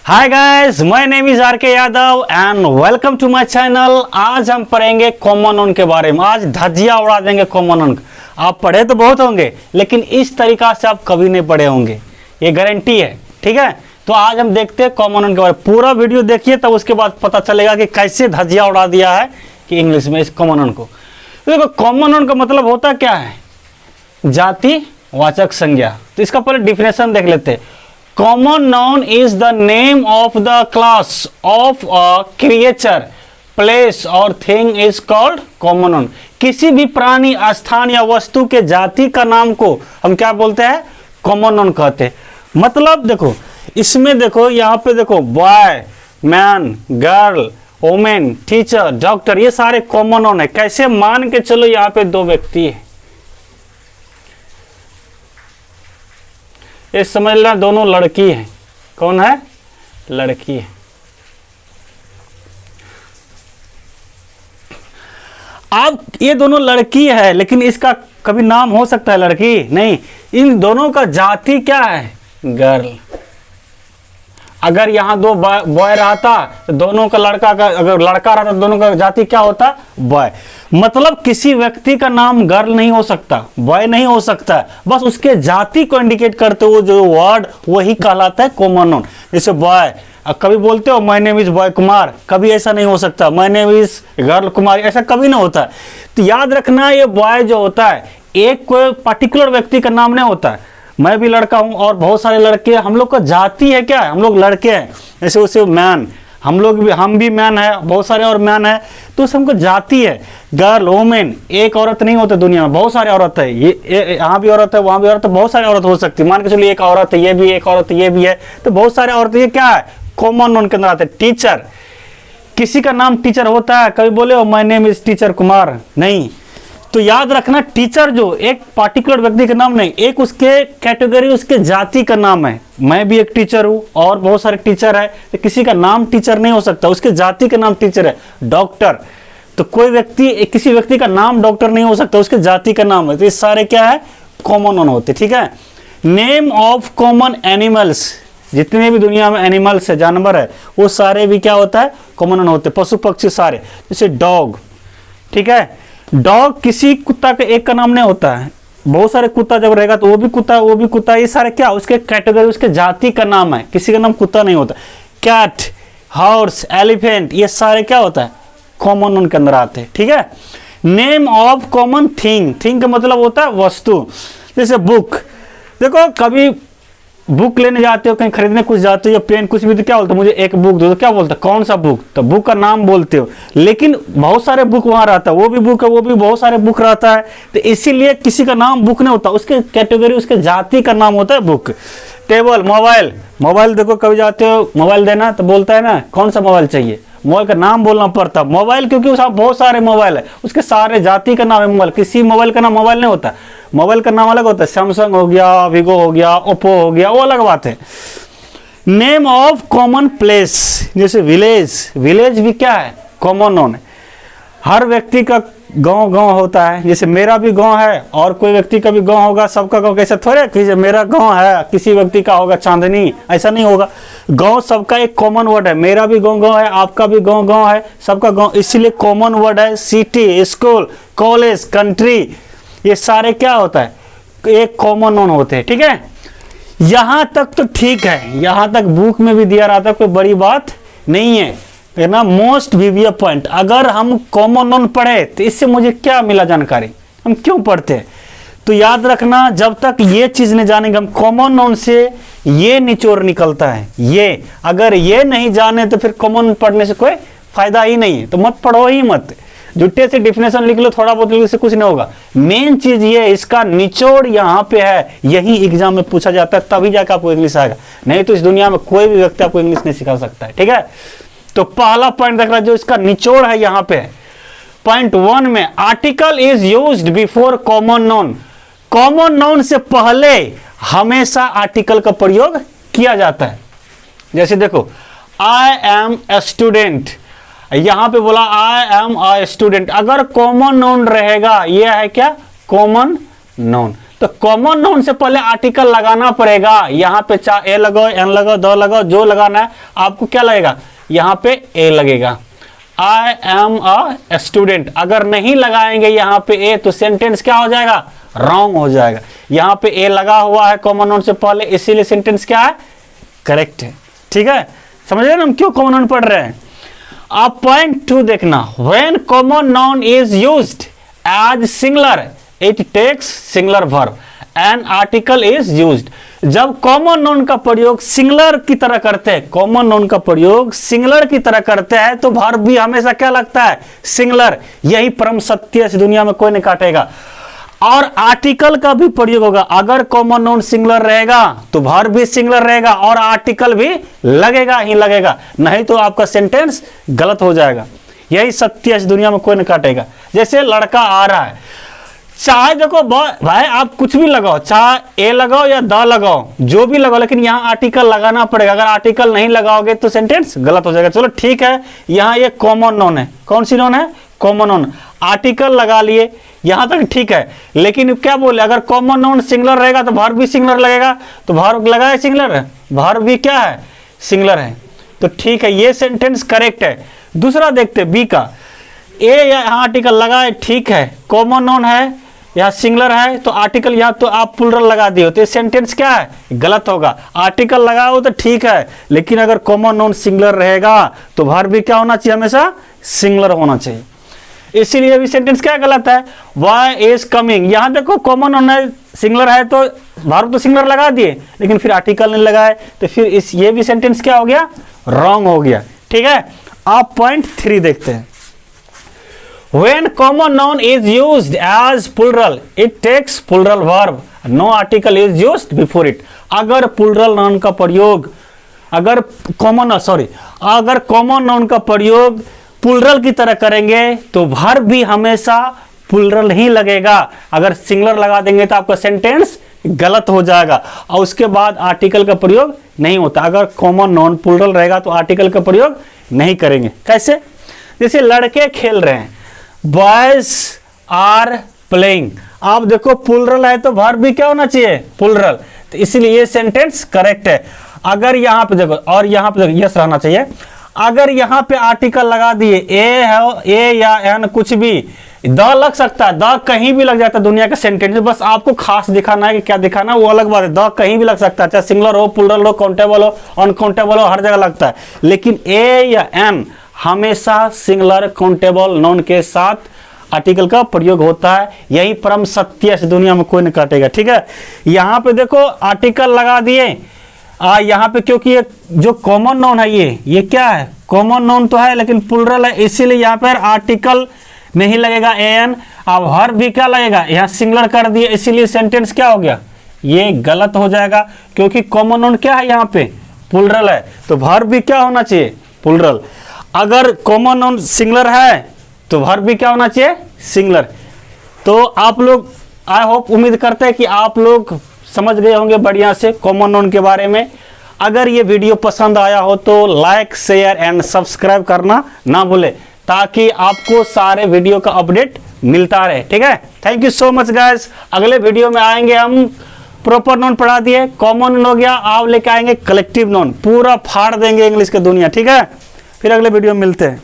Hi guys, my name is R K Yadav and welcome to my channel. आज हम पढ़ेंगे common noun के बारे में। आज धज्जियां उड़ा देंगे कॉमन नाउन। आप पढ़े तो बहुत होंगे लेकिन इस तरीका से आप कभी नहीं पढ़े होंगे, ये गारंटी है। ठीक है, तो आज हम देखते हैं कॉमन नाउन के बारे में। पूरा वीडियो देखिए तब उसके बाद पता चलेगा कि कैसे धज्जियां उड़ा दिया है कि इंग्लिश में इस कॉमन नाउन को। तो देखो, कॉमन नाउन का मतलब होता क्या है? जाति वाचक संज्ञा। तो इसका पहले डिफिनेशन देख लेते हैं। Common noun is the name of the class of a creature, place or thing is called common noun। किसी भी प्राणी, स्थान या वस्तु के जाति का नाम को हम क्या बोलते हैं? कॉमन नाउन कहते हैं। मतलब देखो, इसमें देखो, यहाँ पे देखो, boy, man, girl, women, teacher, doctor, ये सारे कॉमन नाउन है। कैसे? मान के चलो यहाँ पे दो व्यक्ति है, ये समझ लेना दोनों लड़की है। कौन है? लड़की है। अब ये दोनों लड़की है लेकिन इसका कभी नाम हो सकता है लड़की? नहीं। इन दोनों का जाति क्या है? गर्ल। अगर यहाँ दो बॉय रहता तो दोनों का लड़का का, अगर लड़का रहता तो दोनों का जाति क्या होता? बॉय। मतलब किसी व्यक्ति का नाम गर्ल नहीं हो सकता, बॉय नहीं हो सकता, बस उसके जाति को इंडिकेट करते हुए जो वर्ड वही कहलाता है कॉमन नाउन। जैसे बॉय, कभी बोलते हो my name is boy Kumar, कभी ऐसा नहीं हो सकता। My name is girl Kumar, ऐसा कभी नहीं होता। तो याद रखना, ये बॉय जो होता है एक कोई पर्टिकुलर व्यक्ति का नाम नहीं होता है। मैं भी लड़का हूं और बहुत सारे लड़के हैं, हम लोग का जाति है क्या है? हम लोग लड़के हैं। जैसे उसे मैन, हम भी मैन है, बहुत सारे और मैन है, तो उसे हमको जाति है। गर्ल, वोमेन, एक औरत नहीं होती दुनिया में, बहुत सारे औरत है। ये यहाँ भी औरत है, वहां भी औरत है, बहुत सारे औरत हो सकती है। मान के चलिए एक औरत है, ये भी एक औरत है, ये भी है, तो बहुत सारे औरत। ये क्या है? कॉमन नाउन के अंदर आते हैं। टीचर, किसी का नाम टीचर होता है? कभी बोले हो my name is teacher Kumar? नहीं। तो याद रखना, टीचर जो एक पार्टिकुलर व्यक्ति का नाम नहीं, एक उसके कैटेगरी, उसके जाति का नाम है। मैं भी एक टीचर हूं और बहुत सारे टीचर है, तो किसी का नाम टीचर नहीं हो सकता, उसके जाति का नाम टीचर है। डॉक्टर, तो कोई व्यक्ति, किसी व्यक्ति का नाम डॉक्टर नहीं हो सकता, उसके जाति का नाम है। तो ये सारे क्या है? कॉमन नाउन होते। ठीक है। नेम ऑफ कॉमन एनिमल्स, जितने भी दुनिया में एनिमल्स है, जानवर है, वो सारे भी क्या होता है? कॉमन नाउन होते। पशु पक्षी सारे, जैसे डॉग। ठीक है, डॉग किसी कुत्ता का एक का नाम नहीं होता है, बहुत सारे कुत्ता जब रहेगा तो वो भी कुत्ता, वो भी कुत्ता, ये सारे क्या? उसके कैटेगरी, उसके जाति का नाम है, किसी का नाम कुत्ता नहीं होता। कैट, हॉर्स, एलिफेंट, ये सारे क्या होता है? कॉमन नाउन के अंदर आते हैं। ठीक है। Name of common thing, thing का मतलब होता है वस्तु। जैसे बुक, देखो कभी बुक लेने जाते हो, कहीं खरीदने कुछ जाते हो, या पेन कुछ भी, तो क्या बोलते हो? मुझे एक बुक दो, तो क्या बोलते हो? कौन सा बुक? तो बुक का नाम बोलते हो। लेकिन बहुत सारे बुक वहां रहता है, वो भी बुक है, वो भी बहुत सारे बुक रहता है, तो इसीलिए किसी का नाम बुक नहीं होता, उसके कैटेगरी, उसके जाति का नाम होता है बुक। टेबल, मोबाइल, मोबाइल देखो कभी जाते हो मोबाइल देना तो बोलता है ना कौन सा मोबाइल चाहिए, मोबाइल का नाम बोलना पड़ता। मोबाइल क्योंकि उसमें बहुत सारे मोबाइल है, उसके सारे जाति का नाम है मोबाइल। किसी मोबाइल का नाम मोबाइल नहीं होता, मोबाइल का नाम अलग होता है। सैमसंग हो गया, वीवो हो गया, ओप्पो हो गया, वो अलग बात है। नेम ऑफ कॉमन प्लेस, जैसे विलेज, विलेज भी क्या है? कॉमन नाउन है। हर व्यक्ति का गांव गांव होता है, जैसे मेरा भी गांव है और कोई व्यक्ति का भी गांव होगा, सबका गांव कैसे थोड़े कि मेरा गांव है किसी व्यक्ति का होगा चांदनी, ऐसा नहीं होगा। गांव सबका एक कॉमन वर्ड है। मेरा भी गांव गांव है, आपका भी गांव गांव है, सबका गांव, इसीलिए कॉमन वर्ड है। सिटी, स्कूल, कॉलेज, कंट्री, ये सारे क्या होता है? एक कॉमन नाउन होते हैं। ठीक है, यहां तक तो ठीक है, यहां तक बुक में भी दिया रहता है, कोई बड़ी बात नहीं है ना। मोस्ट विवियर पॉइंट, अगर हम कॉमन नाउन पढ़े तो इससे मुझे क्या मिला जानकारी, हम क्यों पढ़ते हैं? तो याद रखना, जब तक ये चीज नहीं जानेंगे हम, कॉमन नाउन से ये निचोड़ निकलता है। ये अगर ये नहीं जाने तो फिर कॉमन पढ़ने से कोई फायदा ही नहीं है, तो मत पढ़ो ही मत। जुट्टे से डिफिनेशन लिख लो, थोड़ा बहुत लिख लो, से कुछ नहीं होगा। मेन चीज ये, इसका निचोड़ यहाँ पे है, यही एग्जाम में पूछा जाता है, तभी जाकर आपको इंग्लिश आएगा। नहीं तो इस दुनिया में कोई भी व्यक्ति आपको इंग्लिश नहीं सिखा सकता है। ठीक है, तो पहला पॉइंट देख रहा है, जो इसका निचोड़ है यहाँ पे। पॉइंट 1 में, article is used before common noun. Common noun से पहले हमेशा आर्टिकल का प्रयोग किया जाता है। जैसे देखो, आई एम ए स्टूडेंट, यहां पे बोला आई एम अ स्टूडेंट, अगर कॉमन नाउन रहेगा, यह है क्या? Common noun. तो कॉमन नाउन से पहले आर्टिकल लगाना पड़ेगा। यहाँ पे चाहे ए लगाओ, एन लगाओ, द लगाओ, जो लगाना है आपको क्या लगेगा, यहाँ पे ए लगेगा। आई एम अ स्टूडेंट, अगर नहीं लगाएंगे यहाँ पे ए तो सेंटेंस क्या हो जाएगा, रॉन्ग हो जाएगा। यहाँ पे ए लगा हुआ है कॉमन नाउन से पहले, इसीलिए सेंटेंस क्या है, करेक्ट है। ठीक है, समझ रहे ना हम क्यों कॉमन नाउन पढ़ रहे हैं। अब पॉइंट 2 देखना, when common noun is used as singular it takes singular verb and article is used. जब कॉमन नाउन का प्रयोग सिंगुलर की तरह करते हैं, कॉमन नाउन का प्रयोग सिंगुलर की तरह करते हैं तो वर्ब भी हमेशा क्या लगता है, सिंगुलर। यही परम सत्य इस दुनिया में कोई नहीं काटेगा। और आर्टिकल का भी प्रयोग होगा, अगर कॉमन नाउन सिंगुलर रहेगा तो वर्ब भी सिंगुलर रहेगा और आर्टिकल भी लगेगा ही लगेगा, नहीं तो आपका सेंटेंस गलत हो जाएगा। यही सत्य इस दुनिया में कोई नहीं काटेगा। जैसे लड़का आ रहा है, चाहे देखो भाई आप कुछ भी लगाओ, चाहे ए लगाओ या द लगाओ, जो भी लगाओ, लेकिन यहाँ आर्टिकल लगाना पड़ेगा। अगर आर्टिकल नहीं लगाओगे तो सेंटेंस गलत हो जाएगा। चलो ठीक है, यहाँ ये कॉमन नाउन है, कौन सी नाउन है, कॉमन नाउन, आर्टिकल लगा लिए, यहां तक ठीक है। लेकिन क्या बोले, अगर कॉमन नाउन सिंगुलर रहेगा तो वर्ब भी सिंगुलर लगेगा, तो वर्ब लगा है सिंगुलर है, वर्ब भी क्या है, सिंगुलर है। तो ठीक है, ये सेंटेंस करेक्ट है। दूसरा देखते बी का, ए यहाँ आर्टिकल लगा है, ठीक है, कॉमन नाउन है, यहाँ सिंगुलर है तो आर्टिकल यहाँ तो आप प्लूरल लगा दिए, तो ये सेंटेंस क्या है, गलत होगा। आर्टिकल लगाओ तो ठीक है, लेकिन अगर कॉमन नाउन सिंगुलर रहेगा तो वर्ब भी क्या होना चाहिए, हमेशा सिंगुलर होना चाहिए। इसीलिए भी सेंटेंस क्या गलत है, वाई इज कमिंग। यहां देखो कॉमन नाउन है, सिंगुलर है तो वर्ब तो सिंगुलर लगा दिए, लेकिन फिर आर्टिकल नहीं लगाए, तो फिर इस ये भी सेंटेंस क्या हो गया, रॉन्ग हो गया। ठीक है, आप पॉइंट 3 देखते हैं। When common noun is used as plural, it takes plural verb. No article is used before it. अगर plural noun का प्रयोग, अगर common noun का प्रयोग plural की तरह करेंगे तो verb भी हमेशा plural ही लगेगा। अगर singular लगा देंगे तो आपका सेंटेंस गलत हो जाएगा और उसके बाद आर्टिकल का प्रयोग नहीं होता। अगर common noun plural रहेगा तो आर्टिकल का प्रयोग नहीं करेंगे। कैसे, जैसे लड़के खेल रहे हैं, बॉयज आर प्लेइंग, आप देखो प्लूरल है तो वर्ब भी क्या होना चाहिए, प्लूरल, तो इसलिए ये सेंटेंस करेक्ट है। अगर यहाँ पे देखो, और यहाँ पे देखो यस रहना चाहिए। अगर यहाँ पे आर्टिकल लगा दिए, ए है, ए या एन कुछ भी, द लग सकता है, द कहीं भी लग जाता है दुनिया का सेंटेंस, बस आपको खास दिखाना है कि क्या दिखाना है वो अलग बात है। द कहीं भी लग सकता है, चाहे सिंगुलर हो, प्लूरल हो, काउंटेबल हो, अनकाउंटेबल हो, हर जगह लगता है। लेकिन ए या एन हमेशा सिंगुलर काउंटेबल नाउन के साथ आर्टिकल का प्रयोग होता है। यही परम सत्य इस दुनिया में कोई नहीं काटेगा। ठीक है, यहाँ पे देखो आर्टिकल लगा दिए, यहाँ पे क्योंकि ये जो कॉमन नाउन है ये क्या है, कॉमन नाउन तो है लेकिन प्लूरल है, इसीलिए यहाँ पर आर्टिकल नहीं लगेगा एन। अब वर्ब भी क्या लगेगा, यहाँ सिंगुलर कर दिए, इसीलिए सेंटेंस क्या हो गया, ये गलत हो जाएगा। क्योंकि कॉमन नाउन क्या है, यहाँ पे प्लूरल है, तो वर्ब भी क्या होना चाहिए, प्लूरल। अगर कॉमन नाउन सिंगुलर है तो वर्ब भी क्या होना चाहिए, सिंगुलर। तो आप लोग आई होप उम्मीद करते हैं कि आप लोग समझ गए होंगे बढ़िया से कॉमन नाउन के बारे में। अगर ये वीडियो पसंद आया हो तो लाइक, शेयर एंड सब्सक्राइब करना ना भूले, ताकि आपको सारे वीडियो का अपडेट मिलता रहे। ठीक है, thank you so much guys. अगले वीडियो में आएंगे हम, प्रॉपर नाउन पढ़ा दिए, कॉमन नाउन हो गया, आप लेके आएंगे कलेक्टिव नाउन, पूरा फाड़ देंगे इंग्लिश की दुनिया। ठीक है, फिर अगले वीडियो में मिलते हैं।